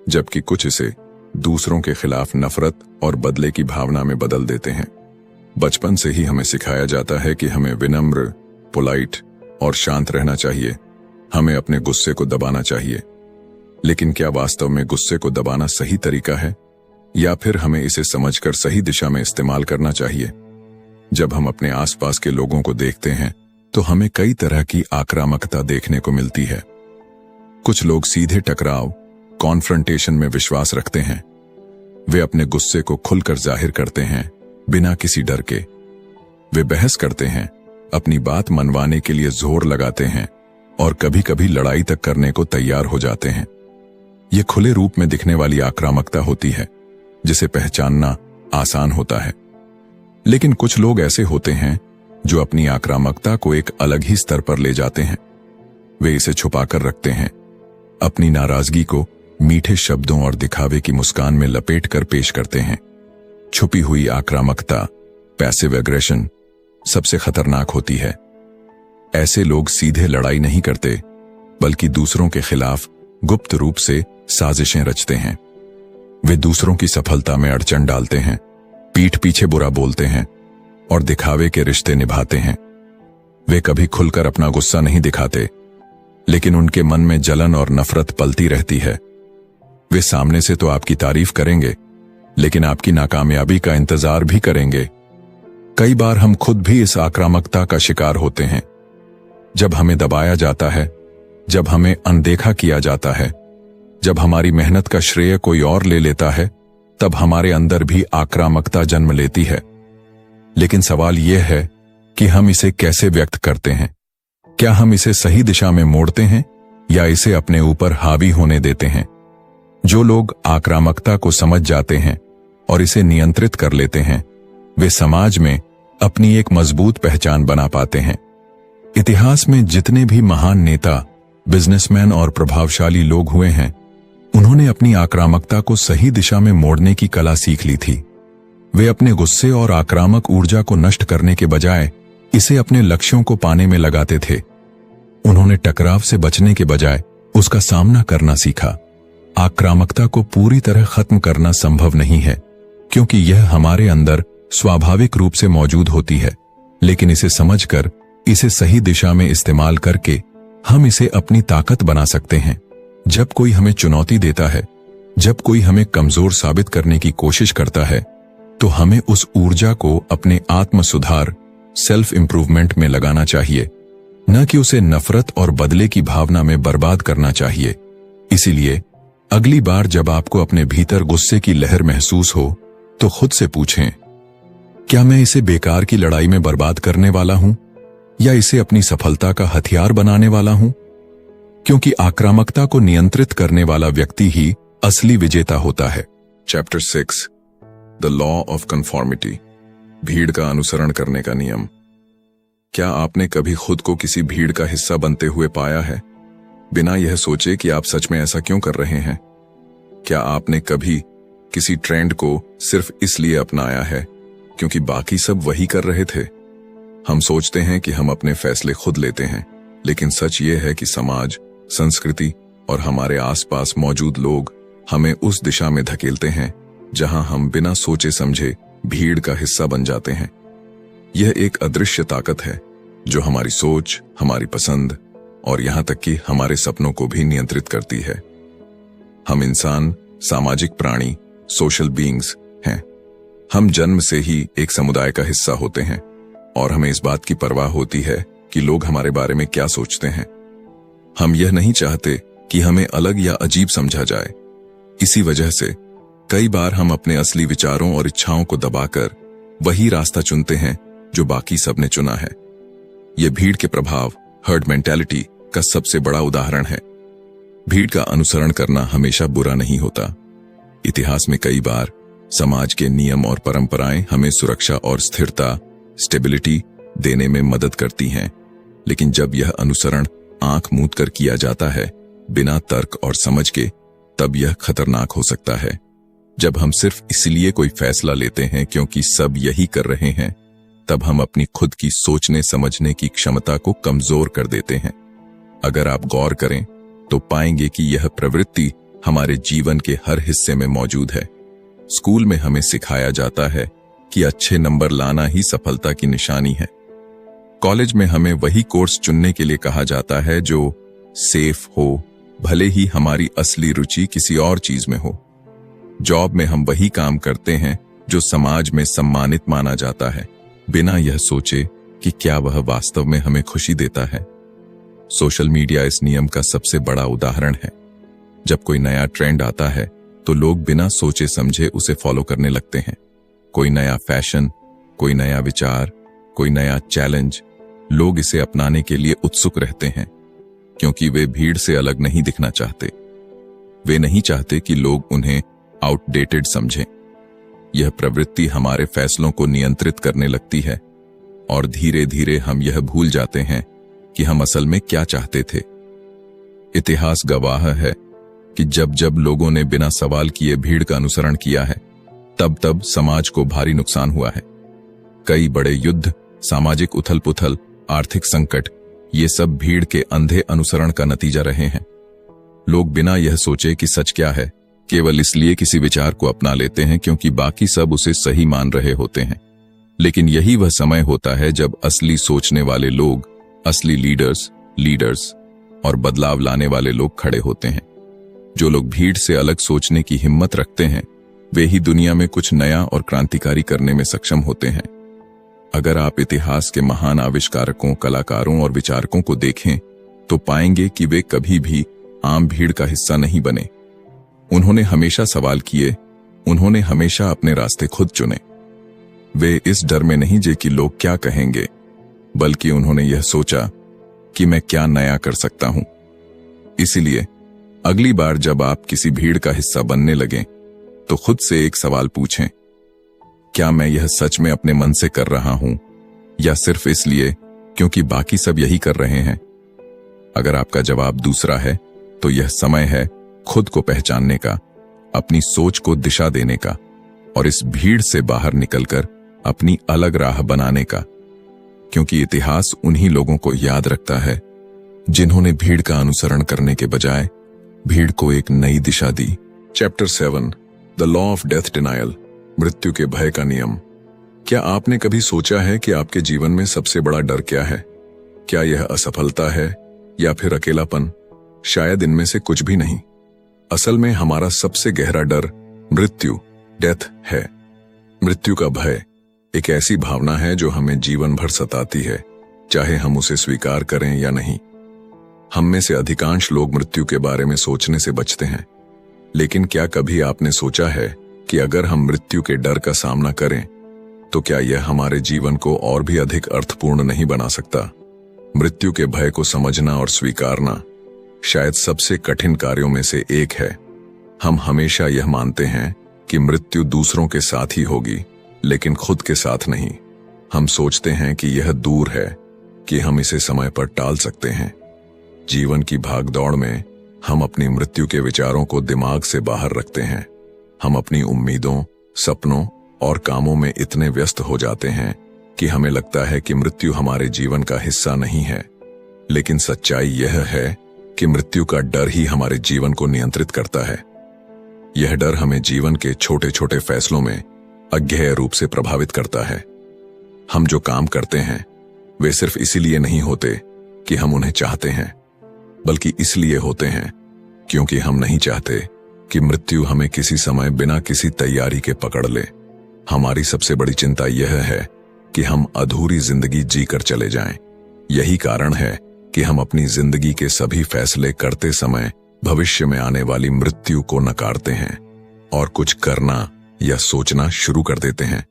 जबकि कुछ इसे दूसरों के खिलाफ नफरत और बदले की भावना में बदल देते हैं। बचपन से ही हमें सिखाया जाता है कि हमें विनम्र, पोलाइट और शांत रहना चाहिए। हमें अपने गुस्से को दबाना चाहिए। लेकिन क्या वास्तव में गुस्से को दबाना सही तरीका है, या फिर हमें इसे समझकर सही दिशा में इस्तेमाल करना चाहिए? जब हम अपने आसपास के लोगों को देखते हैं, तो हमें कई तरह की आक्रामकता देखने को मिलती है। कुछ लोग सीधे टकराव, कॉन्फ्रंटेशन में विश्वास रखते हैं। वे अपने गुस्से को खुलकर जाहिर करते हैं, बिना किसी डर के। वे बहस करते हैं, अपनी बात मनवाने के लिए जोर लगाते हैं, और कभी कभी लड़ाई तक करने को तैयार हो जाते हैं। यह खुले रूप में दिखने वाली आक्रामकता होती है, जिसे पहचानना आसान होता है। लेकिन कुछ लोग ऐसे होते हैं जो अपनी आक्रामकता को एक अलग ही स्तर पर ले जाते हैं। वे इसे छुपाकर रखते हैं, अपनी नाराजगी को मीठे शब्दों और दिखावे की मुस्कान में लपेटकर पेश करते हैं। छुपी हुई आक्रामकता, पैसिव एग्रेशन, सबसे खतरनाक होती है। ऐसे लोग सीधे लड़ाई नहीं करते, बल्कि दूसरों के खिलाफ गुप्त रूप से साजिशें रचते हैं। वे दूसरों की सफलता में अड़चन डालते हैं, पीठ पीछे बुरा बोलते हैं और दिखावे के रिश्ते निभाते हैं। वे कभी खुलकर अपना गुस्सा नहीं दिखाते, लेकिन उनके मन में जलन और नफरत पलती रहती है। वे सामने से तो आपकी तारीफ करेंगे, लेकिन आपकी नाकामयाबी का इंतजार भी करेंगे। कई बार हम खुद भी इस आक्रामकता का शिकार होते हैं। जब हमें दबाया जाता है, जब हमें अनदेखा किया जाता है, जब हमारी मेहनत का श्रेय कोई और ले लेता है, तब हमारे अंदर भी आक्रामकता जन्म लेती है। लेकिन सवाल यह है कि हम इसे कैसे व्यक्त करते हैं। क्या हम इसे सही दिशा में मोड़ते हैं, या इसे अपने ऊपर हावी होने देते हैं? जो लोग आक्रामकता को समझ जाते हैं और इसे नियंत्रित कर लेते हैं, वे समाज में अपनी एक मजबूत पहचान बना पाते हैं। इतिहास में जितने भी महान नेता, बिजनेसमैन और प्रभावशाली लोग हुए हैं, उन्होंने अपनी आक्रामकता को सही दिशा में मोड़ने की कला सीख ली थी। वे अपने गुस्से और आक्रामक ऊर्जा को नष्ट करने के बजाय इसे अपने लक्ष्यों को पाने में लगाते थे। उन्होंने टकराव से बचने के बजाय उसका सामना करना सीखा। आक्रामकता को पूरी तरह खत्म करना संभव नहीं है, क्योंकि यह हमारे अंदर स्वाभाविक रूप से मौजूद होती है, लेकिन इसे समझकर, इसे सही दिशा में इस्तेमाल करके हम इसे अपनी ताकत बना सकते हैं। जब कोई हमें चुनौती देता है, जब कोई हमें कमजोर साबित करने की कोशिश करता है, तो हमें उस ऊर्जा को अपने आत्म सुधार, सेल्फ इंप्रूवमेंट में लगाना चाहिए, न कि उसे नफरत और बदले की भावना में बर्बाद करना चाहिए। इसीलिए अगली बार जब आपको अपने भीतर गुस्से की लहर महसूस हो, तो खुद से पूछें, क्या मैं इसे बेकार की लड़ाई में बर्बाद करने वाला हूं, या इसे अपनी सफलता का हथियार बनाने वाला हूं? क्योंकि आक्रामकता को नियंत्रित करने वाला व्यक्ति ही असली विजेता होता है। Chapter 6, the law of conformity, भीड़ का अनुसरण करने का नियम। क्या आपने कभी खुद को किसी भीड़ का हिस्सा बनते हुए पाया है, बिना यह सोचे कि आप सच में ऐसा क्यों कर रहे हैं? क्या आपने कभी किसी ट्रेंड को सिर्फ इसलिए अपनाया है क्योंकि बाकी सब वही कर रहे थे? हम सोचते हैं कि हम अपने फैसले खुद लेते हैं, लेकिन सच ये है कि समाज, संस्कृति और हमारे आसपास मौजूद लोग हमें उस दिशा में धकेलते हैं जहां हम बिना सोचे समझे भीड़ का हिस्सा बन जाते हैं। यह एक अदृश्य ताकत है जो हमारी सोच, हमारी पसंद और यहां तक कि हमारे सपनों को भी नियंत्रित करती है। हम इंसान सामाजिक प्राणी, सोशल बीइंग्स हैं। हम जन्म से ही एक समुदाय का हिस्सा होते हैं और हमें इस बात की परवाह होती है कि लोग हमारे बारे में क्या सोचते हैं। हम यह नहीं चाहते कि हमें अलग या अजीब समझा जाए। इसी वजह से कई बार हम अपने असली विचारों और इच्छाओं को दबाकर वही रास्ता चुनते हैं जो बाकी सब ने चुना है। यह भीड़ के प्रभाव, हर्ड मेंटालिटी का सबसे बड़ा उदाहरण है। भीड़ का अनुसरण करना हमेशा बुरा नहीं होता। इतिहास में कई बार समाज के नियम और परंपराएं हमें सुरक्षा और स्थिरता, स्टेबिलिटी देने में मदद करती हैं, लेकिन जब यह अनुसरण आंख मूंद कर किया जाता है, बिना तर्क और समझ के, तब यह खतरनाक हो सकता है। जब हम सिर्फ इसलिए कोई फैसला लेते हैं क्योंकि सब यही कर रहे हैं, तब हम अपनी खुद की सोचने समझने की क्षमता को कमजोर कर देते हैं। अगर आप गौर करें तो पाएंगे कि यह प्रवृत्ति हमारे जीवन के हर हिस्से में मौजूद है। स्कूल में हमें सिखाया जाता है कि अच्छे नंबर लाना ही सफलता की निशानी है। कॉलेज में हमें वही कोर्स चुनने के लिए कहा जाता है जो सेफ हो, भले ही हमारी असली रुचि किसी और चीज में हो। जॉब में हम वही काम करते हैं जो समाज में सम्मानित माना जाता है, बिना यह सोचे कि क्या वह वास्तव में हमें खुशी देता है। सोशल मीडिया इस नियम का सबसे बड़ा उदाहरण है। जब कोई नया ट्रेंड आता है तो लोग बिना सोचे समझे उसे फॉलो करने लगते हैं। कोई नया फैशन, कोई नया विचार, कोई नया चैलेंज, लोग इसे अपनाने के लिए उत्सुक रहते हैं क्योंकि वे भीड़ से अलग नहीं दिखना चाहते। वे नहीं चाहते कि लोग उन्हें आउटडेटेड समझें। यह प्रवृत्ति हमारे फैसलों को नियंत्रित करने लगती है और धीरे धीरे हम यह भूल जाते हैं कि हम असल में क्या चाहते थे। इतिहास गवाह है कि जब जब लोगों ने बिना सवाल किए भीड़ का अनुसरण किया है, तब तब समाज को भारी नुकसान हुआ है। कई बड़े युद्ध, सामाजिक उथल-पुथल, आर्थिक संकट, ये सब भीड़ के अंधे अनुसरण का नतीजा रहे हैं। लोग बिना यह सोचे कि सच क्या है, केवल इसलिए किसी विचार को अपना लेते हैं क्योंकि बाकी सब उसे सही मान रहे होते हैं। लेकिन यही वह समय होता है जब असली सोचने वाले लोग, असली लीडर्स और बदलाव लाने वाले लोग खड़े होते हैं। जो लोग भीड़ से अलग सोचने की हिम्मत रखते हैं, वे ही दुनिया में कुछ नया और क्रांतिकारी करने में सक्षम होते हैं। अगर आप इतिहास के महान आविष्कारकों, कलाकारों और विचारकों को देखें तो पाएंगे कि वे कभी भी आम भीड़ का हिस्सा नहीं बने। उन्होंने हमेशा सवाल किए, उन्होंने हमेशा अपने रास्ते खुद चुने। वे इस डर में नहीं जे कि लोग क्या कहेंगे, बल्कि उन्होंने यह सोचा कि मैं क्या नया कर सकता हूं। इसीलिए अगली बार जब आप किसी भीड़ का हिस्सा बनने लगें तो खुद से एक सवाल पूछें, क्या मैं यह सच में अपने मन से कर रहा हूं या सिर्फ इसलिए क्योंकि बाकी सब यही कर रहे हैं? अगर आपका जवाब दूसरा है, तो यह समय है खुद को पहचानने का, अपनी सोच को दिशा देने का और इस भीड़ से बाहर निकलकर अपनी अलग राह बनाने का। क्योंकि इतिहास उन्हीं लोगों को याद रखता है जिन्होंने भीड़ का अनुसरण करने के बजाय भीड़ को एक नई दिशा दी। Chapter 7, the law of death denial, मृत्यु के भय का नियम। क्या आपने कभी सोचा है कि आपके जीवन में सबसे बड़ा डर क्या है? क्या यह असफलता है या फिर अकेलापन? शायद इनमें से कुछ भी नहीं। असल में हमारा सबसे गहरा डर मृत्यु, डेथ है। मृत्यु का भय एक ऐसी भावना है जो हमें जीवन भर सताती है, चाहे हम उसे स्वीकार करें या नहीं। हम में से अधिकांश लोग मृत्यु के बारे में सोचने से बचते हैं, लेकिन क्या कभी आपने सोचा है कि अगर हम मृत्यु के डर का सामना करें तो क्या यह हमारे जीवन को और भी अधिक अर्थपूर्ण नहीं बना सकता? मृत्यु के भय को समझना और स्वीकारना शायद सबसे कठिन कार्यों में से एक है। हम हमेशा यह मानते हैं कि मृत्यु दूसरों के साथ ही होगी, लेकिन खुद के साथ नहीं। हम सोचते हैं कि यह दूर है, कि हम इसे समय पर टाल सकते हैं। जीवन की भागदौड़ में हम अपनी मृत्यु के विचारों को दिमाग से बाहर रखते हैं। हम अपनी उम्मीदों, सपनों और कामों में इतने व्यस्त हो जाते हैं कि हमें लगता है कि मृत्यु हमारे जीवन का हिस्सा नहीं है। लेकिन सच्चाई यह है कि मृत्यु का डर ही हमारे जीवन को नियंत्रित करता है। यह डर हमें जीवन के छोटे छोटे फैसलों में अज्ञेय रूप से प्रभावित करता है। हम जो काम करते हैं वे सिर्फ इसीलिए नहीं होते कि हम उन्हें चाहते हैं, बल्कि इसलिए होते हैं क्योंकि हम नहीं चाहते कि मृत्यु हमें किसी समय बिना किसी तैयारी के पकड़ ले। हमारी सबसे बड़ी चिंता यह है कि हम अधूरी जिंदगी जीकर चले जाएं। यही कारण है कि हम अपनी जिंदगी के सभी फैसले करते समय भविष्य में आने वाली मृत्यु को नकारते हैं और कुछ करना या सोचना शुरू कर देते हैं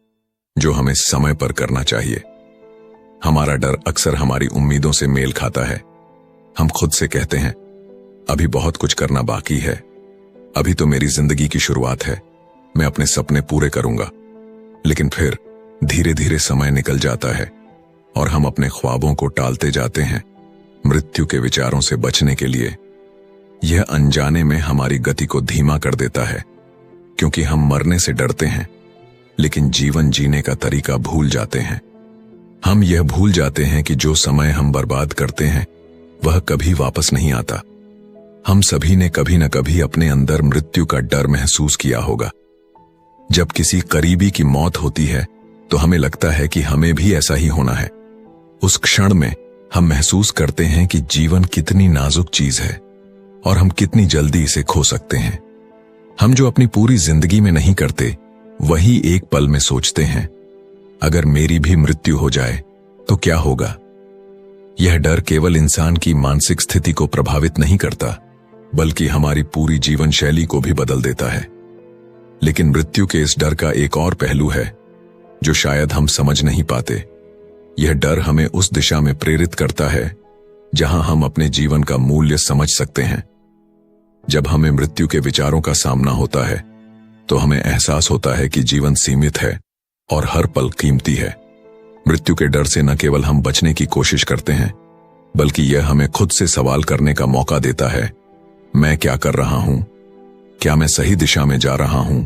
जो हमें समय पर करना चाहिए। हमारा डर अक्सर हमारी उम्मीदों से मेल खाता है। हम खुद से कहते हैं, अभी बहुत कुछ करना बाकी है, अभी तो मेरी जिंदगी की शुरुआत है, मैं अपने सपने पूरे करूंगा। लेकिन फिर धीरे धीरे समय निकल जाता है और हम अपने ख्वाबों को टालते जाते हैं मृत्यु के विचारों से बचने के लिए। यह अनजाने में हमारी गति को धीमा कर देता है, क्योंकि हम मरने से डरते हैं लेकिन जीवन जीने का तरीका भूल जाते हैं। हम यह भूल जाते हैं कि जो समय हम बर्बाद करते हैं वह कभी वापस नहीं आता। हम सभी ने कभी न कभी अपने अंदर मृत्यु का डर महसूस किया होगा। जब किसी करीबी की मौत होती है तो हमें लगता है कि हमें भी ऐसा ही होना है। उस क्षण में हम महसूस करते हैं कि जीवन कितनी नाजुक चीज है और हम कितनी जल्दी इसे खो सकते हैं। हम जो अपनी पूरी जिंदगी में नहीं करते, वही एक पल में सोचते हैं, अगर मेरी भी मृत्यु हो जाए तो क्या होगा? यह डर केवल इंसान की मानसिक स्थिति को प्रभावित नहीं करता, बल्कि हमारी पूरी जीवन शैली को भी बदल देता है। लेकिन मृत्यु के इस डर का एक और पहलू है जो शायद हम समझ नहीं पाते। यह डर हमें उस दिशा में प्रेरित करता है जहां हम अपने जीवन का मूल्य समझ सकते हैं। जब हमें मृत्यु के विचारों का सामना होता है तो हमें एहसास होता है कि जीवन सीमित है और हर पल कीमती है। मृत्यु के डर से न केवल हम बचने की कोशिश करते हैं, बल्कि यह हमें खुद से सवाल करने का मौका देता है, मैं क्या कर रहा हूं? क्या मैं सही दिशा में जा रहा हूं?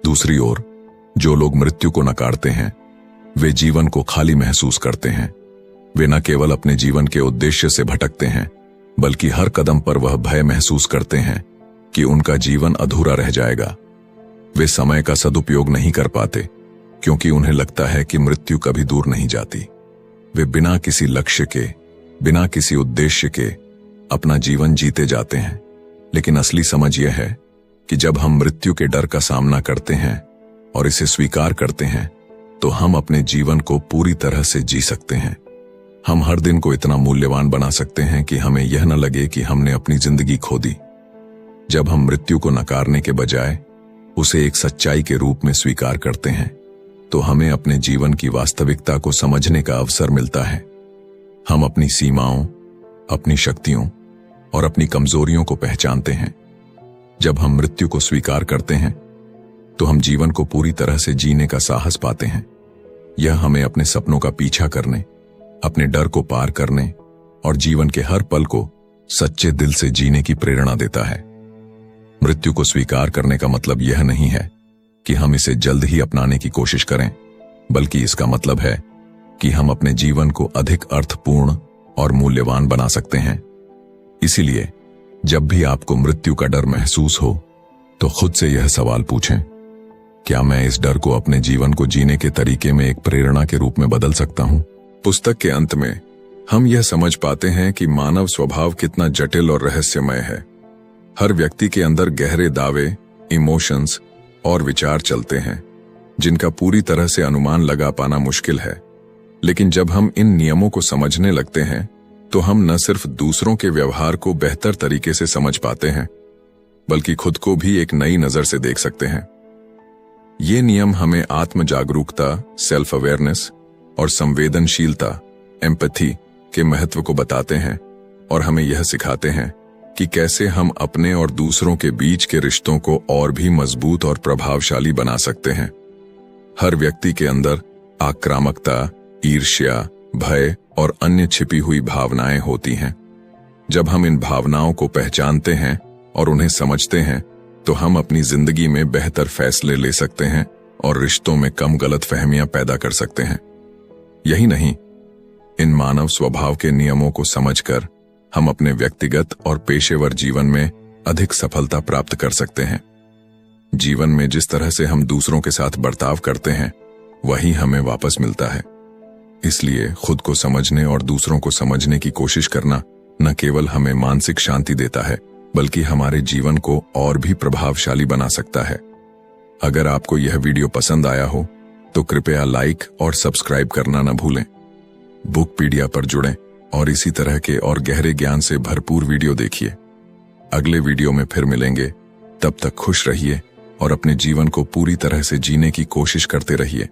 दूसरी ओर, जो लोग मृत्यु को नकारते हैं वे जीवन को खाली महसूस करते हैं। वे न केवल अपने जीवन के उद्देश्य से भटकते हैं, बल्कि हर कदम पर वह भय महसूस करते हैं कि उनका जीवन अधूरा रह जाएगा। वे समय का सदुपयोग नहीं कर पाते क्योंकि उन्हें लगता है कि मृत्यु कभी दूर नहीं जाती। वे बिना किसी लक्ष्य के, बिना किसी उद्देश्य के अपना जीवन जीते जाते हैं। लेकिन असली समझ यह है कि जब हम मृत्यु के डर का सामना करते हैं और इसे स्वीकार करते हैं तो हम अपने जीवन को पूरी तरह से जी सकते हैं। हम हर दिन को इतना मूल्यवान बना सकते हैं कि हमें यह न लगे कि हमने अपनी जिंदगी खो दी। जब हम मृत्यु को नकारने के बजाय उसे एक सच्चाई के रूप में स्वीकार करते हैं तो हमें अपने जीवन की वास्तविकता को समझने का अवसर मिलता है। हम अपनी सीमाओं, अपनी शक्तियों और अपनी कमजोरियों को पहचानते हैं। जब हम मृत्यु को स्वीकार करते हैं तो हम जीवन को पूरी तरह से जीने का साहस पाते हैं। यह हमें अपने सपनों का पीछा करने, अपने डर को पार करने और जीवन के हर पल को सच्चे दिल से जीने की प्रेरणा देता है। मृत्यु को स्वीकार करने का मतलब यह नहीं है कि हम इसे जल्द ही अपनाने की कोशिश करें, बल्कि इसका मतलब है कि हम अपने जीवन को अधिक अर्थपूर्ण और मूल्यवान बना सकते हैं। इसीलिए जब भी आपको मृत्यु का डर महसूस हो तो खुद से यह सवाल पूछें, क्या मैं इस डर को अपने जीवन को जीने के तरीके में एक प्रेरणा के रूप में बदल सकता हूं? पुस्तक के अंत में हम यह समझ पाते हैं कि मानव स्वभाव कितना जटिल और रहस्यमय है। हर व्यक्ति के अंदर गहरे दावे, इमोशंस और विचार चलते हैं जिनका पूरी तरह से अनुमान लगा पाना मुश्किल है। लेकिन जब हम इन नियमों को समझने लगते हैं तो हम न सिर्फ दूसरों के व्यवहार को बेहतर तरीके से समझ पाते हैं, बल्कि खुद को भी एक नई नजर से देख सकते हैं। ये नियम हमें आत्म जागरूकता, सेल्फ अवेयरनेस और संवेदनशीलता, एम्पैथी के महत्व को बताते हैं और हमें यह सिखाते हैं कि कैसे हम अपने और दूसरों के बीच के रिश्तों को और भी मजबूत और प्रभावशाली बना सकते हैं। हर व्यक्ति के अंदर आक्रामकता, ईर्ष्या, भय और अन्य छिपी हुई भावनाएं होती हैं। जब हम इन भावनाओं को पहचानते हैं और उन्हें समझते हैं तो हम अपनी जिंदगी में बेहतर फैसले ले सकते हैं और रिश्तों में कम गलतफहमियां पैदा कर सकते हैं। यही नहीं, इन मानव स्वभाव के नियमों को समझकर हम अपने व्यक्तिगत और पेशेवर जीवन में अधिक सफलता प्राप्त कर सकते हैं। जीवन में जिस तरह से हम दूसरों के साथ बर्ताव करते हैं वही हमें वापस मिलता है। इसलिए खुद को समझने और दूसरों को समझने की कोशिश करना न केवल हमें मानसिक शांति देता है, बल्कि हमारे जीवन को और भी प्रभावशाली बना सकता है। अगर आपको यह वीडियो पसंद आया हो तो कृपया लाइक और सब्सक्राइब करना न भूलें। बुकपीडिया पर जुड़ें और इसी तरह के और गहरे ज्ञान से भरपूर वीडियो देखिए। अगले वीडियो में फिर मिलेंगे। तब तक खुश रहिए और अपने जीवन को पूरी तरह से जीने की कोशिश करते रहिए।